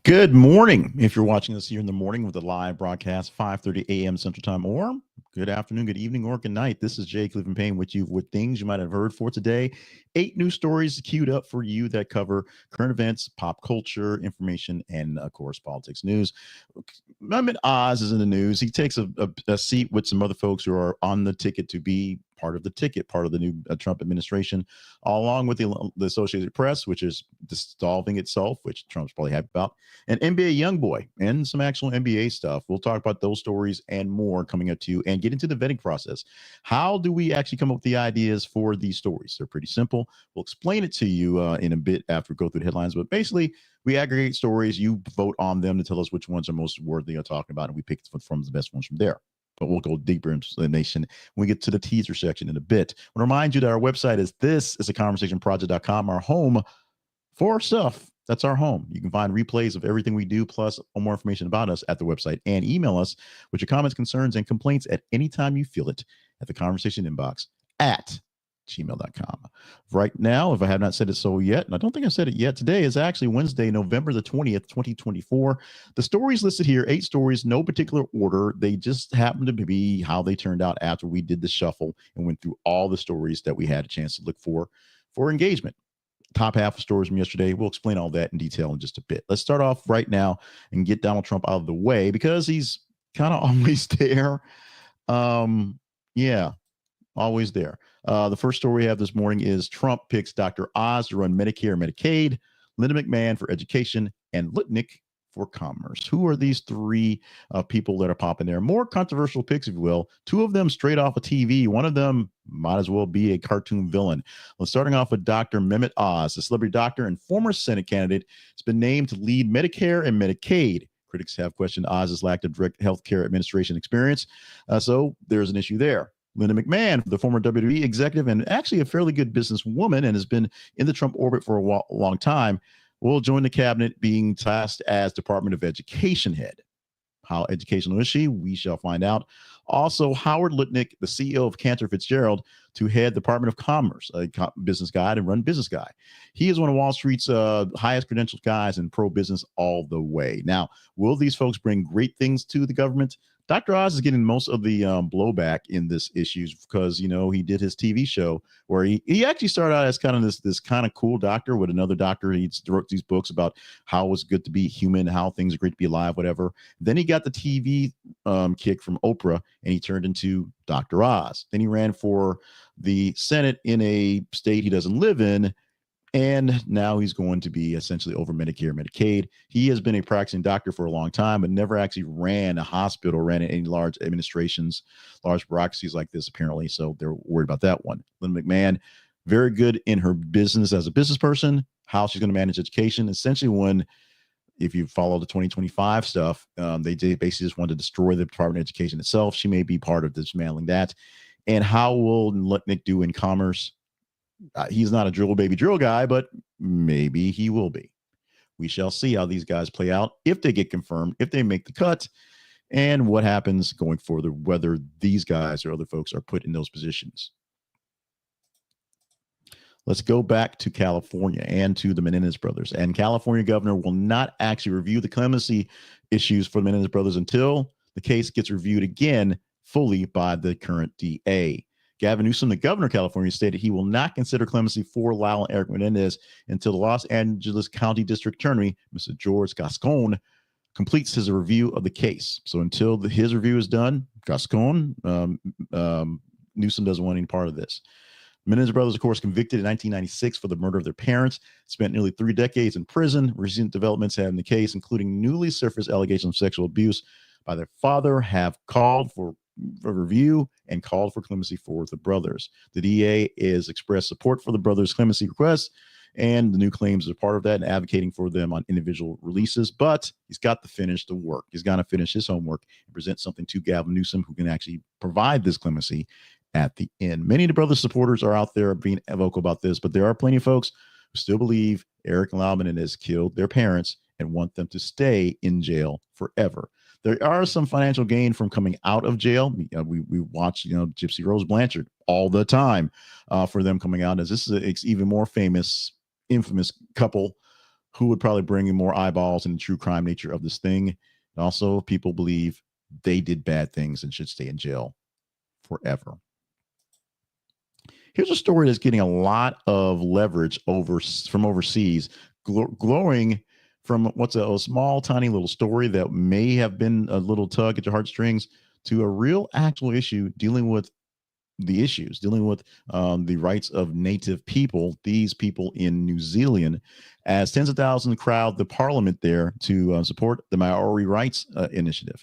Good morning. If you're watching us here in the morning with the live broadcast, 5:30 a.m. Central Time, or good afternoon, good evening, or good night. This is Jay Clifton Payne with you with things you might have heard for today. 8 news stories queued up for you that cover current events, pop culture, information, and of course, politics news. Mehmet Oz is in the news. He takes a seat with some other folks who are on the ticket to be part of the ticket, part of the new Trump administration, along with the Associated Press, which is dissolving itself, which Trump's probably happy about, and NBA YoungBoy and some actual NBA stuff. We'll talk about those stories and more coming up to you and get into the vetting process. How do we actually come up with the ideas for these stories? They're pretty simple. We'll explain it to you in a bit after we go through the headlines, but basically, we aggregate stories. You vote on them to tell us which ones are most worthy of talking about, and we pick from the best ones from there. But we'll go deeper into the nation when we get to the teaser section in a bit. I want to remind you that our website is thisisaconversationproject.com, our home for stuff. That's our home. You can find replays of everything we do, plus more information about us at the website, and email us with your comments, concerns, and complaints at any time you feel it at the conversation inbox at gmail.com. Right now, if I have not said it so yet, and I don't think I said it yet, today is actually Wednesday, November the 20th, 2024. The stories listed here, 8 stories, no particular order. They just happen to be how they turned out after we did the shuffle and went through all the stories that we had a chance to look for engagement. Top half of stories from yesterday. We'll explain all that in detail in just a bit. Let's start off right now and get Donald Trump out of the way because he's kind of always there. Yeah, always there. The first story we have this morning is Trump picks Dr. Oz to run Medicare and Medicaid, Linda McMahon for education, and Lutnick for commerce. Who are these 3 people that are popping there? More controversial picks, if you will. 2 of them straight off of TV. One of them might as well be a cartoon villain. Well, starting off with Dr. Mehmet Oz, a celebrity doctor and former Senate candidate, has been named to lead Medicare and Medicaid. Critics have questioned Oz's lack of direct healthcare administration experience, so there's an issue there. Linda McMahon, the former WWE executive and actually a fairly good businesswoman and has been in the Trump orbit for a long time, will join the cabinet being tasked as Department of Education head. How educational is she? We shall find out. Also, Howard Lutnick, the CEO of Cantor Fitzgerald, to head Department of Commerce, a business guy and run business guy. He is one of Wall Street's highest credentialed guys and pro-business all the way. Now, will these folks bring great things to the government? Dr. Oz is getting most of the blowback in this issues because, he did his TV show where he actually started out as kind of this kind of cool doctor with another doctor. He wrote these books about how it's good to be human, how things are great to be alive, whatever. Then he got the TV kick from Oprah and he turned into Dr. Oz. Then he ran for the Senate in a state he doesn't live in. And now he's going to be essentially over Medicare, Medicaid. He has been a practicing doctor for a long time, but never actually ran a hospital, ran any large administrations, large bureaucracies like this, apparently. So they're worried about that one. Lynn McMahon, very good in her business as a business person, how she's going to manage education. Essentially, if you follow the 2025 stuff, they basically just wanted to destroy the Department of Education itself. She may be part of dismantling that. And how will Lutnick do in commerce? He's not a drill baby drill guy, but maybe he will be. We shall see how these guys play out, if they get confirmed, if they make the cut, and what happens going forward, whether these guys or other folks are put in those positions. Let's go back to California and to the Menendez brothers. And California governor will not actually review the clemency issues for the Menendez brothers until the case gets reviewed again fully by the current DA. Gavin Newsom, the governor of California, stated he will not consider clemency for Lyle and Eric Menendez until the Los Angeles County District Attorney, Mr. George Gascon, completes his review of the case. So until his review is done, Gascon, Newsom doesn't want any part of this. Menendez brothers, of course, convicted in 1996 for the murder of their parents, spent nearly 3 decades in prison. Recent developments have in the case, including newly surfaced allegations of sexual abuse by their father, have called for a review and called for clemency for the brothers. The DA is expressed support for the brothers' clemency requests, and the new claims are part of that and advocating for them on individual releases. But he's got to finish the work. He's got to finish his homework and present something to Gavin Newsom, who can actually provide this clemency at the end. Many of the brothers' supporters are out there being vocal about this, but there are plenty of folks who still believe Eric and Lyle Menendez killed their parents and want them to stay in jail forever. There are some financial gain from coming out of jail. We watch, Gypsy Rose Blanchard all the time for them coming out, as this is an even more infamous couple who would probably bring in more eyeballs and the true crime nature of this thing. And also, people believe they did bad things and should stay in jail forever. Here's a story that's getting a lot of leverage from overseas, glowing from what's a small, tiny little story that may have been a little tug at your heartstrings to a real, actual issue dealing with the rights of native people, these people in New Zealand, as tens of thousands crowd the parliament there to support the Maori rights initiative.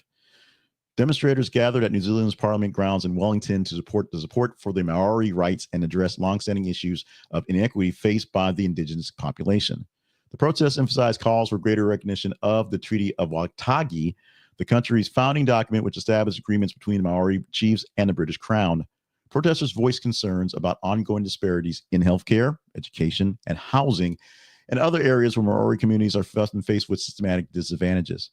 Demonstrators gathered at New Zealand's Parliament grounds in Wellington to support for the Maori rights and address longstanding issues of inequity faced by the indigenous population. The protests emphasized calls for greater recognition of the Treaty of Waitangi, the country's founding document which established agreements between the Maori chiefs and the British Crown. Protesters voiced concerns about ongoing disparities in healthcare, education, and housing, and other areas where Maori communities are often faced with systematic disadvantages.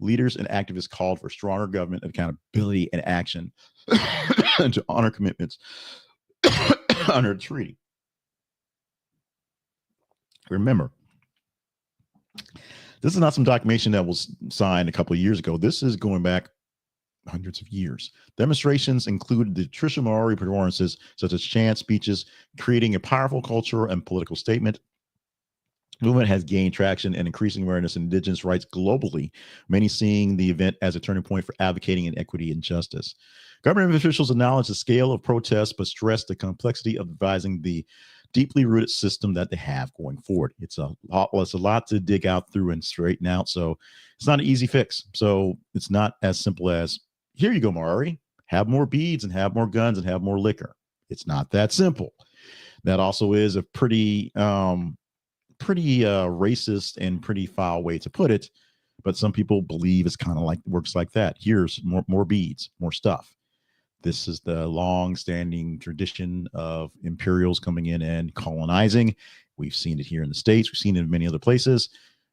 Leaders and activists called for stronger government accountability and action to honor commitments under the treaty. Remember, this is not some documentation that was signed a couple of years ago. This is going back hundreds of years. Demonstrations included the traditional Maori performances, such as chants, speeches, creating a powerful cultural and political statement. Movement has gained traction and increasing awareness in indigenous rights globally, many seeing the event as a turning point for advocating in equity and justice. Government officials acknowledge the scale of protests, but stress the complexity of advising the deeply rooted system that they have going forward. It's a lot to dig out through and straighten out. So it's not an easy fix. So it's not as simple as, here you go, Maori, have more beads and have more guns and have more liquor. It's not that simple. That also is a pretty racist and pretty foul way to put it, but some people believe it's kind of like works like that. Here's more beads, more stuff. This is the long-standing tradition of imperials coming in and colonizing. We've seen it here in the States. We've seen it in many other places.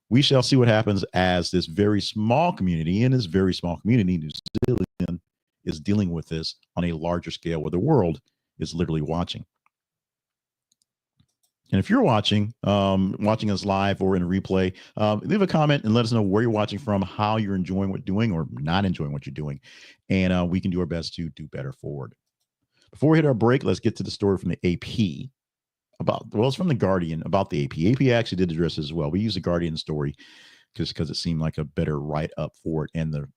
We shall see what happens as this very small community, New Zealand, is dealing with this on a larger scale where the world is literally watching. And if you're watching us live or in a replay, leave a comment and let us know where you're watching from, how you're enjoying what you're doing or not enjoying what you're doing. And we can do our best to do better forward. Before we hit our break, let's get to the story from the AP it's from the Guardian about the AP. AP actually did address this as well. We used the Guardian story because it seemed like a better write-up for it. And the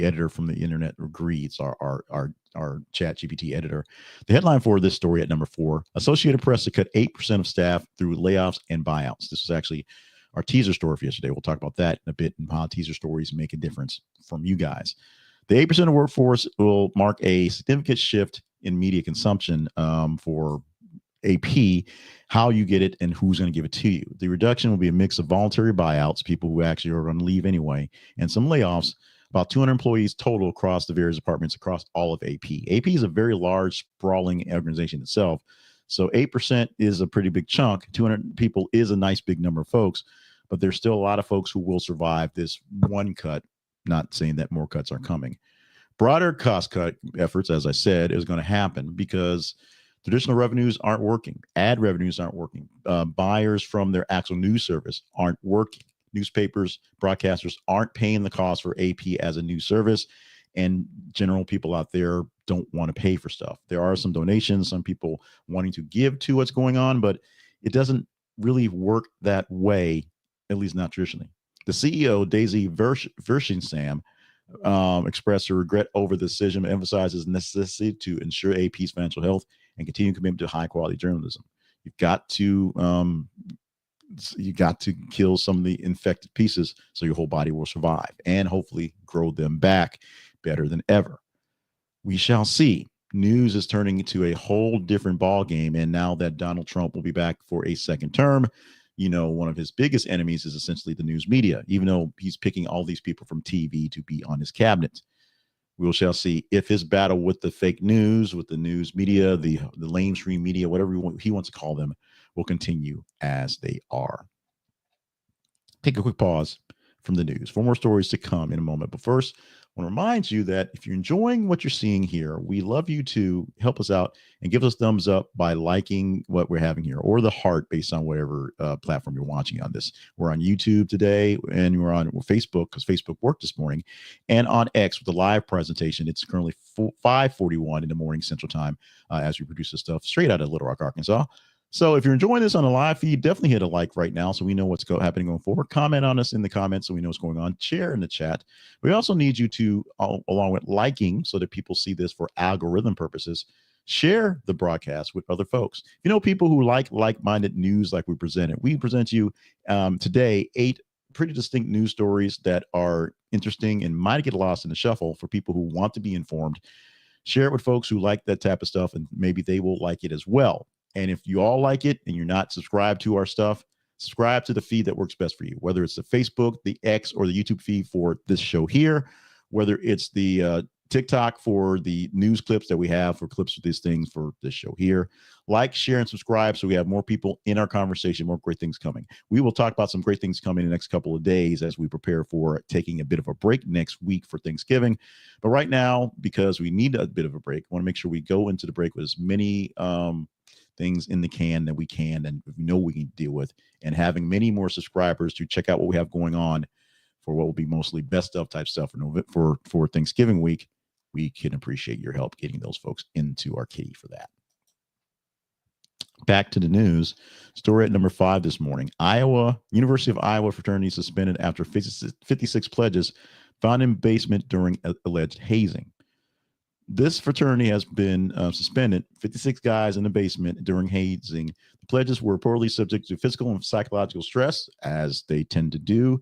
editor from the internet agrees, our chat GPT editor. The headline for this story at number 4, Associated Press to cut 8% of staff through layoffs and buyouts. This was actually our teaser story for yesterday. We'll talk about that in a bit and how teaser stories make a difference from you guys. The 8% of workforce will mark a significant shift in media consumption for AP, how you get it and who's going to give it to you. The reduction will be a mix of voluntary buyouts, people who actually are going to leave anyway, and some layoffs. About 200 employees total across the various departments across all of AP. AP is a very large, sprawling organization itself. So 8% is a pretty big chunk. 200 people is a nice big number of folks, but there's still a lot of folks who will survive this one cut, not saying that more cuts are coming. Broader cost cut efforts, as I said, is going to happen because traditional revenues aren't working. Ad revenues aren't working. Buyers from their actual news service aren't working. Newspapers, broadcasters aren't paying the cost for AP as a news service, and general people out there don't want to pay for stuff. There are some donations, some people wanting to give to what's going on, but it doesn't really work that way, at least not traditionally. The CEO, Daisy Verschinsam, expressed her regret over the decision, but emphasizes the necessity to ensure AP's financial health and continue commitment to high quality journalism. You've got to kill some of the infected pieces so your whole body will survive and hopefully grow them back better than ever. We shall see. News is turning into a whole different ball game, and now that Donald Trump will be back for a second term, one of his biggest enemies is essentially the news media, even though he's picking all these people from TV to be on his cabinet. We shall see if his battle with the fake news, with the news media, the mainstream media, whatever he wants to call them, will continue as they are. Take a quick pause from the news. 4 more stories to come in a moment. But first, want to remind you that if you're enjoying what you're seeing here, we love you to help us out and give us thumbs up by liking what we're having here, or the heart based on whatever platform you're watching on this. We're on YouTube today, and we're on Facebook because Facebook worked this morning, and on X with the live presentation. It's currently 5:41 in the morning Central Time as we produce this stuff straight out of Little Rock, Arkansas. So if you're enjoying this on a live feed, definitely hit a like right now so we know what's happening going forward. Comment on us in the comments so we know what's going on. Share in the chat. We also need you to, along with liking, so that people see this for algorithm purposes, share the broadcast with other folks. You know, people who like-minded news like we presented. We present you today 8 pretty distinct news stories that are interesting and might get lost in the shuffle for people who want to be informed. Share it with folks who like that type of stuff, and maybe they will like it as well. And if you all like it and you're not subscribed to our stuff, subscribe to the feed that works best for you, whether it's the Facebook, the X, or the YouTube feed for this show here, whether it's the TikTok for the news clips that we have for clips of these things for this show here. Like, share, and subscribe so we have more people in our conversation, more great things coming. We will talk about some great things coming in the next couple of days as we prepare for taking a bit of a break next week for Thanksgiving. But right now, because we need a bit of a break, I want to make sure we go into the break with as many things in the can that we can and we know we can deal with, and having many more subscribers to check out what we have going on for what will be mostly best of type stuff for Thanksgiving week. We can appreciate your help getting those folks into our kitty for that. Back to the news. Story at number 5 this morning. University of Iowa fraternity suspended after 56 pledges found in basement during alleged hazing. This fraternity has been suspended. 56 guys in the basement during hazing. The pledges were reportedly subject to physical and psychological stress, as they tend to do.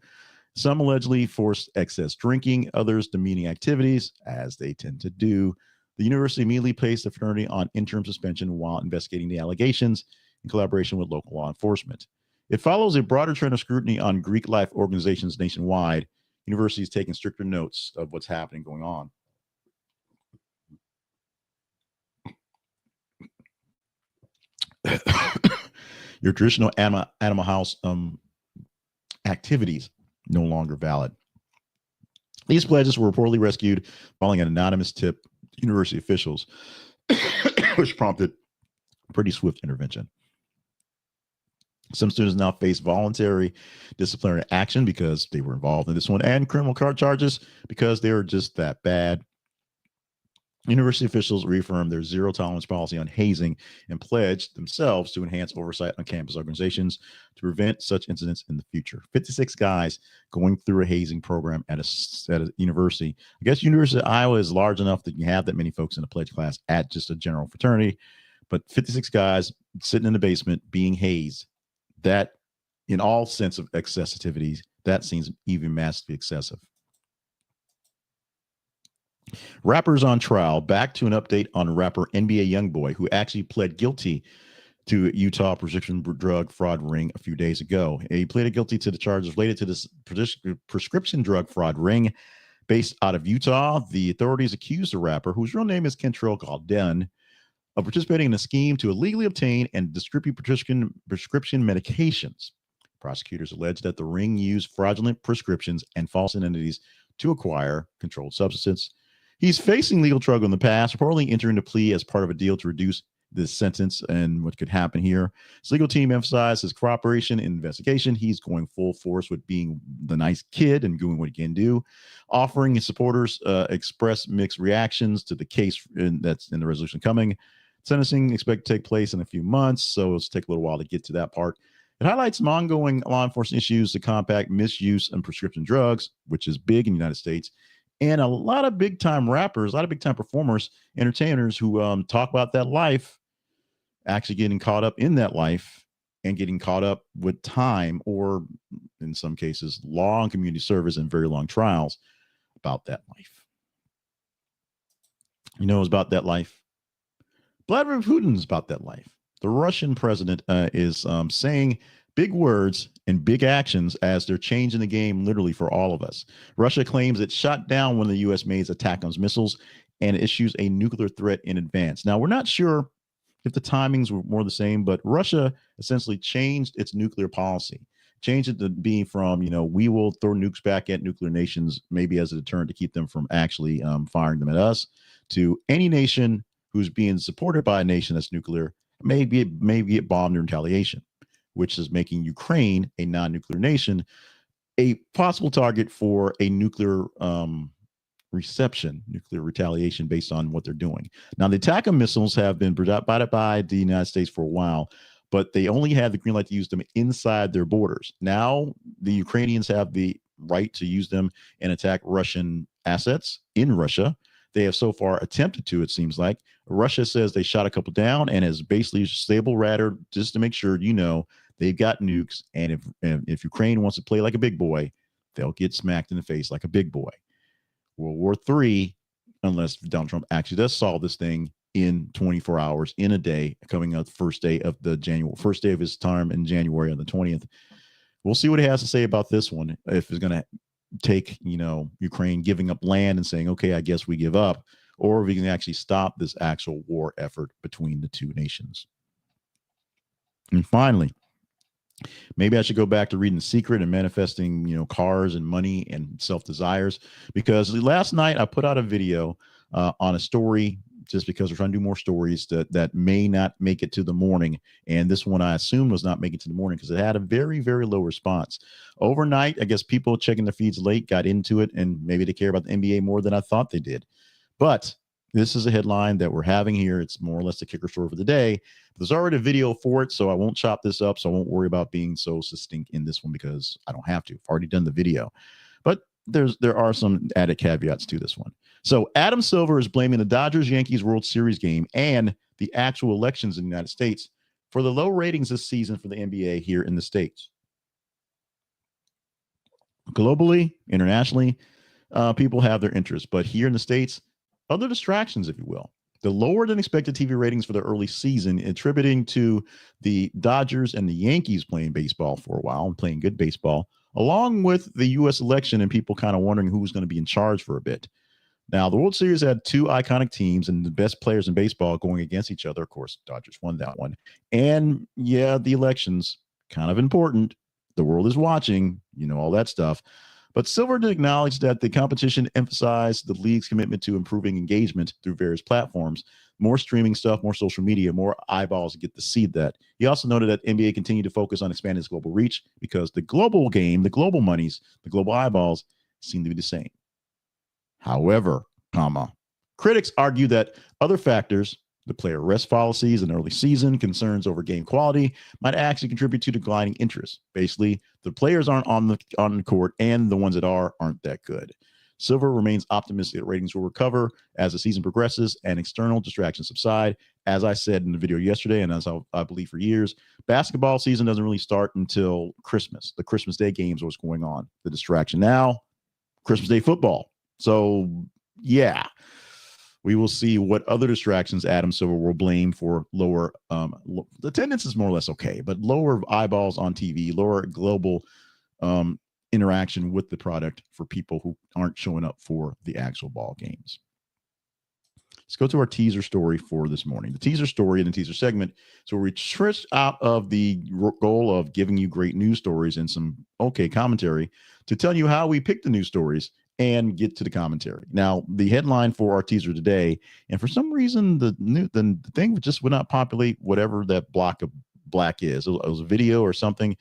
Some allegedly forced excess drinking, others demeaning activities, as they tend to do. The university immediately placed the fraternity on interim suspension while investigating the allegations in collaboration with local law enforcement. It follows a broader trend of scrutiny on Greek life organizations nationwide. Universities taking stricter notes of what's happening going on. Your traditional animal house activities no longer valid. These pledges were reportedly rescued following an anonymous tip to university officials, which prompted pretty swift intervention. Some students now face voluntary disciplinary action because they were involved in this one, and criminal charges because they were just that bad. University officials reaffirmed their zero tolerance policy on hazing and pledged themselves to enhance oversight on campus organizations to prevent such incidents in the future. 56 guys going through a hazing program at a university. I guess University of Iowa is large enough that you have that many folks in a pledge class at just a general fraternity, but 56 guys sitting in the basement being hazed, that in all sense of excessivity, that seems even massively excessive. Rappers on trial. Back to an update on rapper NBA YoungBoy, who actually pled guilty to Utah prescription drug fraud ring a few days ago. He pleaded guilty to the charges related to this prescription drug fraud ring based out of Utah. The authorities accused the rapper, whose real name is Kentrell Calden, of participating in a scheme to illegally obtain and distribute prescription medications. Prosecutors alleged that the ring used fraudulent prescriptions and false identities to acquire controlled substances. He's facing legal trouble in the past, reportedly entering a plea as part of a deal to reduce this sentence and what could happen here. His legal team emphasized his cooperation in investigation. He's going full force with being the nice kid and doing what he can do, offering his supporters express mixed reactions to the case that's in the resolution coming. Sentencing expected to take place in a few months, so it'll take a little while to get to that part. It highlights some ongoing law enforcement issues to combat misuse and prescription drugs, which is big in the United States. And a lot of big-time rappers, a lot of big-time performers, entertainers who talk about that life, actually getting caught up in that life and getting caught up with time, or in some cases, long community service and very long trials about that life. You know, it's about that life. Vladimir Putin's about that life. The Russian president is saying big words and big actions as they're changing the game literally for all of us. Russia claims it shot down one of the US-made ATACMS missiles and issues a nuclear threat in advance. Now, we're not sure if the timings were more the same, but Russia essentially changed its nuclear policy. Change it to being from, we will throw nukes back at nuclear nations, maybe as a deterrent to keep them from actually firing them at us, to any nation who's being supported by a nation that's nuclear may get bombed in retaliation, which is making Ukraine, a non-nuclear nation, a possible target for a nuclear nuclear retaliation based on what they're doing. Now, the ATACMS missiles have been provided by the United States for a while, but they only had the green light to use them inside their borders. Now, the Ukrainians have the right to use them and attack Russian assets in Russia. They have so far attempted to, it seems like. Russia says they shot a couple down and has basically stable radar just to make sure they've got nukes. And if Ukraine wants to play like a big boy, they'll get smacked in the face like a big boy. World War III, unless Donald Trump actually does solve this thing in 24 hours, in a day, coming up the first day of his term in January on the 20th. We'll see what he has to say about this one. If it's going to take, Ukraine giving up land and saying, okay, I guess we give up, or if we can actually stop this actual war effort between the two nations. And finally, maybe I should go back to reading The Secret and manifesting, cars and money and self-desires, because last night I put out a video on a story just because we're trying to do more stories that may not make it to the morning. And this one I assumed was not making it to the morning because it had a very, very low response. Overnight, I guess people checking their feeds late got into it, and maybe they care about the NBA more than I thought they did. But this is a headline that we're having here. It's more or less the kicker story for the day. There's already a video for it, so I won't chop this up. So I won't worry about being so succinct in this one because I don't have to. I've already done the video. But there are some added caveats to this one. So Adam Silver is blaming the Dodgers-Yankees World Series game and the actual elections in the United States for the low ratings this season for the NBA here in the States. Globally, internationally, people have their interests, but here in the States, other distractions, if you will. The lower than expected TV ratings for the early season, attributing to the Dodgers and the Yankees playing baseball for a while and playing good baseball, along with the U.S. election and people kind of wondering who's going to be in charge for a bit. Now, the World Series had two iconic teams and the best players in baseball going against each other. Of course, Dodgers won that one. And yeah, the elections, kind of important. The world is watching, all that stuff. But Silver did acknowledge that the competition emphasized the league's commitment to improving engagement through various platforms, more streaming stuff, more social media, more eyeballs to get to see that. He also noted that NBA continued to focus on expanding its global reach because the global game, the global monies, the global eyeballs seem to be the same. However, critics argue that other factors, the player rest policies in early season, concerns over game quality, might actually contribute to declining interest. Basically, the players aren't on the court, and the ones that aren't that good. Silver remains optimistic that ratings will recover as the season progresses and external distractions subside. As I said in the video yesterday, and as I believe for years, basketball season doesn't really start until Christmas. The Christmas Day games are what's going on. The distraction now, Christmas Day football. So, yeah. We will see what other distractions Adam Silver will blame for lower attendance is more or less okay, but lower eyeballs on TV, lower global interaction with the product for people who aren't showing up for the actual ball games. Let's go to our teaser story for this morning. The teaser story in the teaser segment. So we trish out of the goal of giving you great news stories and some okay commentary to tell you how we pick the news stories and get to the commentary. Now, the headline for our teaser today, and for some reason, the thing just would not populate whatever that block of black is. It was a video or something.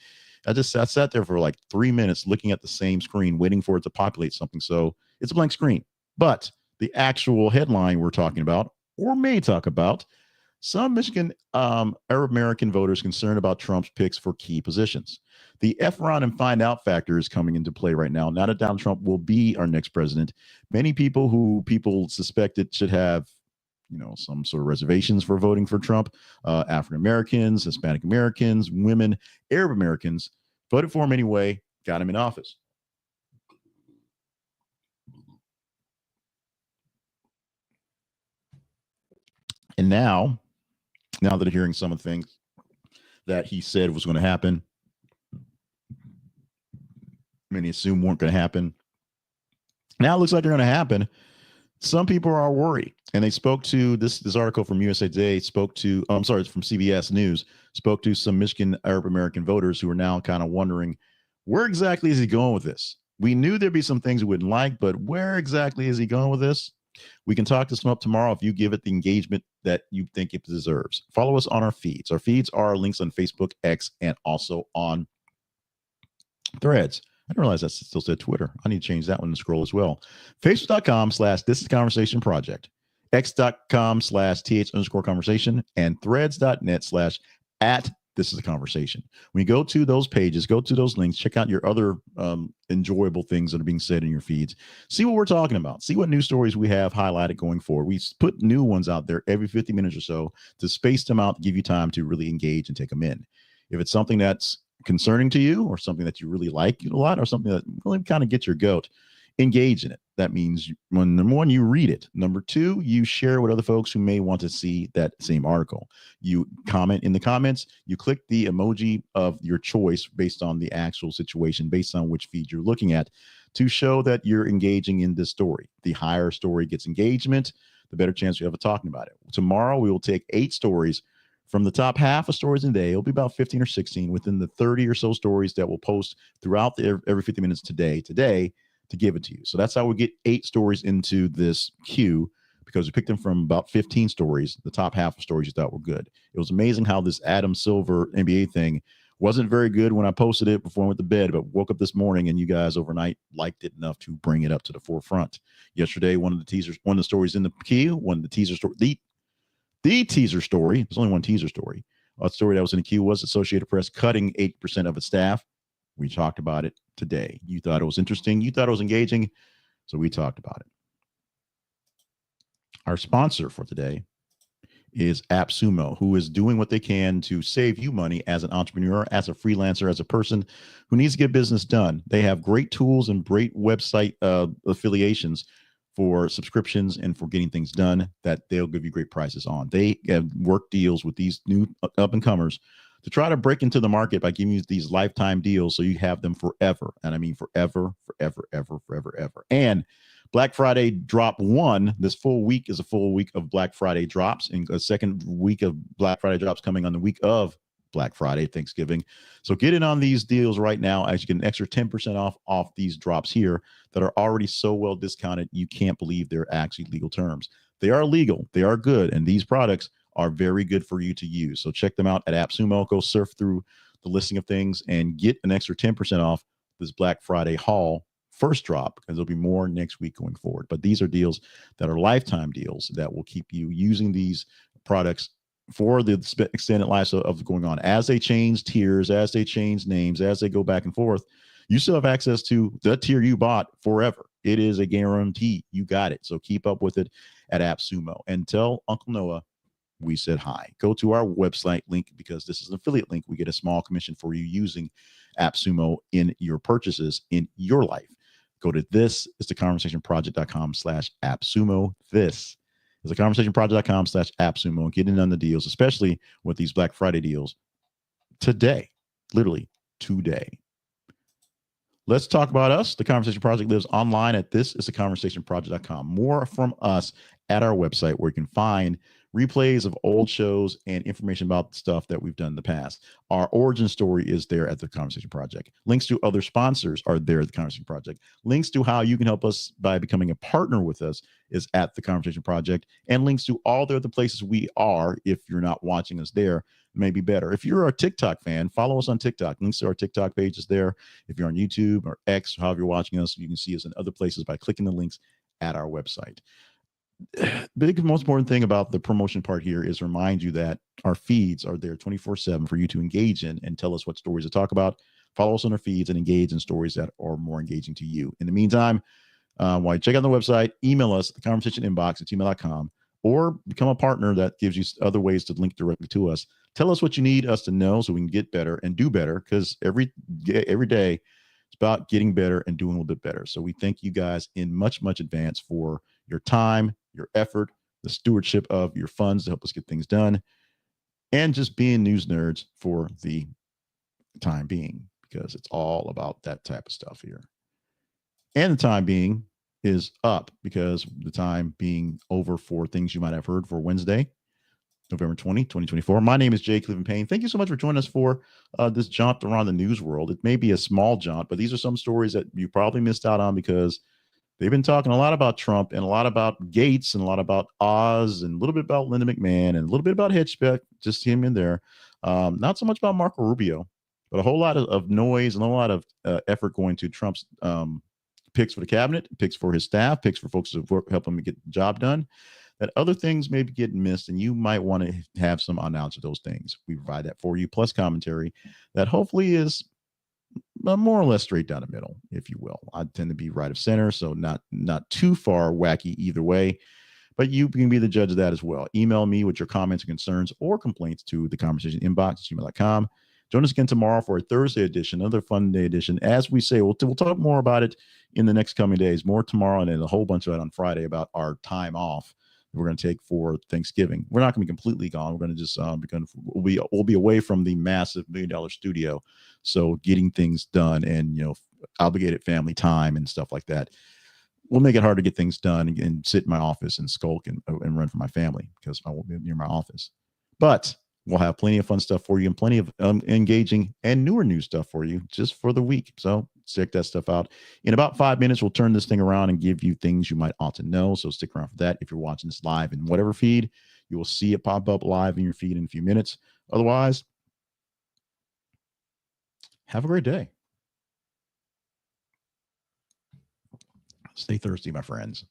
I sat there for like 3 minutes looking at the same screen, waiting for it to populate something. So it's a blank screen. But the actual headline we're talking about, or may talk about, some Michigan Arab American voters concerned about Trump's picks for key positions. The Efron and find out factor is coming into play right now. Now that Donald Trump will be our next president, many people who people suspected should have, some sort of reservations for voting for Trump, African Americans, Hispanic Americans, women, Arab Americans, voted for him anyway, got him in office. And now that they're hearing some of the things that he said was going to happen, many assume weren't going to happen. Now it looks like they're going to happen. Some people are worried, and they spoke to this article from USA Today. From CBS News. Spoke to some Michigan Arab American voters who are now kind of wondering Where exactly is he going with this? We knew there'd be some things we wouldn't like, but where exactly is he going with this? We can talk this one up tomorrow if you give it the engagement that you think it deserves. Follow us on our feeds. Our feeds are links on Facebook, X, and also on Threads. I didn't realize that still said Twitter. I need to change that one and scroll as well. Facebook.com/This Is Conversation Project. X.com/TH_conversation and threads.net/@ This Is a Conversation. When you go to those pages, go to those links, check out your other enjoyable things that are being said in your feeds. See what we're talking about. See what news stories we have highlighted going forward. We put new ones out there every 50 minutes or so to space them out, to give you time to really engage and take them in. If it's something that's concerning to you or something that you really like a lot or something that really kind of gets your goat, engage in it. That means when number one, you read it. Number two, you share with other folks who may want to see that same article. You comment in the comments, you click the emoji of your choice based on the actual situation, based on which feed you're looking at, to show that you're engaging in this story. The higher story gets engagement, the better chance you have of talking about it. Tomorrow, we will take 8 stories from the top half of stories in the day. It'll be about 15 or 16 within the 30 or so stories that we'll post throughout every 50 minutes today to give it to you. So that's how we get 8 stories into this queue, because we picked them from about 15 stories, the top half of stories you thought were good. It was amazing how this Adam Silver NBA thing wasn't very good when I posted it before I went to bed, but woke up this morning and you guys overnight liked it enough to bring it up to the forefront. Yesterday, one of the stories in the queue, the teaser story, there's only one teaser story. A story that was in the queue was Associated Press cutting 8% of its staff. We talked about it today. You thought it was interesting. You thought it was engaging. So we talked about it. Our sponsor for today is AppSumo, who is doing what they can to save you money as an entrepreneur, as a freelancer, as a person who needs to get business done. They have great tools and great website affiliations for subscriptions and for getting things done that they'll give you great prices on. They have work deals with these new up and comers to try to break into the market by giving you these lifetime deals so you have them forever. And I mean forever, forever, ever, forever, ever. And Black Friday drop 1, this full week is a full week of Black Friday drops, and a second week of Black Friday drops coming on the week of Black Friday, Thanksgiving. So get in on these deals right now as you get an extra 10% off these drops here that are already so well discounted, you can't believe they're actually legal terms. They are legal, they are good, and these products are very good for you to use. So check them out at AppSumo. Go surf through the listing of things and get an extra 10% off this Black Friday haul first drop, because there'll be more next week going forward. But these are deals that are lifetime deals that will keep you using these products for the extended life of going on. As they change tiers, as they change names, as they go back and forth, you still have access to the tier you bought forever. It is a guarantee. You got it. So keep up with it at AppSumo. And tell Uncle Noah we said hi. Go to our website link, because this is an affiliate link. We get a small commission for you using AppSumo in your purchases in your life. Go to thisistheconversationproject.com/AppSumo. This is theconversationproject.com/AppSumo, and get in on the deals, especially with these Black Friday deals today, literally today. Let's talk about us. The Conversation Project lives online at thisistheconversationproject.com. More from us at our website, where you can find replays of old shows and information about the stuff that we've done in the past. Our origin story is there at the Conversation Project. Links to other sponsors are there at the Conversation Project. Links to how you can help us by becoming a partner with us is at the Conversation Project. And links to all the other places we are, if you're not watching us there, may be better. If you're a TikTok fan, follow us on TikTok. Links to our TikTok page is there. If you're on YouTube or X, or however you're watching us, you can see us in other places by clicking the links at our website. The most important thing about the promotion part here is remind you that our feeds are there 24/7 for you to engage in and tell us what stories to talk about. Follow us on our feeds and engage in stories that are more engaging to you. In the meantime, while you check out the website, email us at the conversation inbox at gmail.com, or become a partner that gives you other ways to link directly to us. Tell us what you need us to know so we can get better and do better, because every day it's about getting better and doing a little bit better. So we thank you guys in much, much advance for your time, your effort, the stewardship of your funds to help us get things done, and just being news nerds for the time being, because it's all about that type of stuff here. And the time being is up, because the time being over for things you might have heard for Wednesday. November 20, 2024. My name is Jay Cleveland Payne. Thank you so much for joining us for this jaunt around the news world. It may be a small jaunt, but these are some stories that you probably missed out on because they've been talking a lot about Trump and a lot about Gates and a lot about Oz and a little bit about Linda McMahon and a little bit about Hitchbeck, just him in there. Not so much about Marco Rubio, but a whole lot of noise and a lot of effort going to Trump's picks for the cabinet, picks for his staff, picks for folks to help him get the job done. That other things may be getting missed, and you might want to have some announcement of those things. We provide that for you, plus commentary that hopefully is more or less straight down the middle, if you will. I tend to be right of center, so not too far wacky either way. But you can be the judge of that as well. Email me with your comments and concerns or complaints to the conversation inbox at gmail.com. Join us again tomorrow for a Thursday edition, another fun day edition. As we say, we'll talk more about it in the next coming days, more tomorrow, and then a whole bunch of it on Friday about our time off we're going to take for Thanksgiving. We're not going to be completely gone. We're going to just we'll be away from the massive $1 million studio. So getting things done and obligated family time and stuff like that will make it hard to get things done and sit in my office and skulk and run for my family because I won't be near my office. But we'll have plenty of fun stuff for you and plenty of engaging and newer news stuff for you just for the week. So check that stuff out. In about 5 minutes, we'll turn this thing around and give you things you might ought to know. So stick around for that. If you're watching this live in whatever feed, you will see it pop up live in your feed in a few minutes. Otherwise, have a great day. Stay thirsty, my friends.